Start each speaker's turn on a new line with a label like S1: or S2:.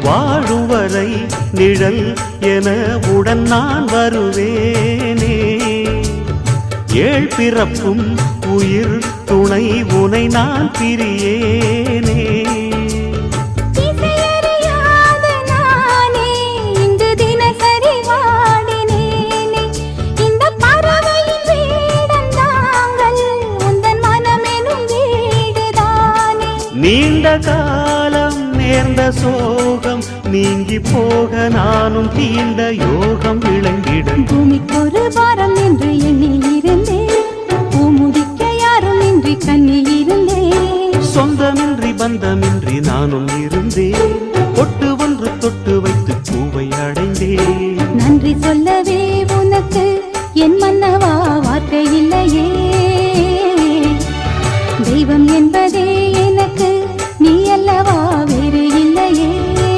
S1: வாழும் வரை நிழல் என உடன் நான் வருவேனே. ஏழ் பிறப்பும் உயிர் துணை உனை நான் பிரியேனே. நீண்ட காலம் நேர்ந்த சோகம் நீங்கி போக நானும் தீண்ட யோகம் விளங்கிடும்.
S2: பூமிக்கொரு பாரம் என்று எண்ணில் இருந்தேன், பூமுடிக்க யாரும் இன்றி கண்ணில் இருந்தேன்.
S1: சொந்தமின்றி பந்தமின்றி நானும் இருந்தேன், பொட்டு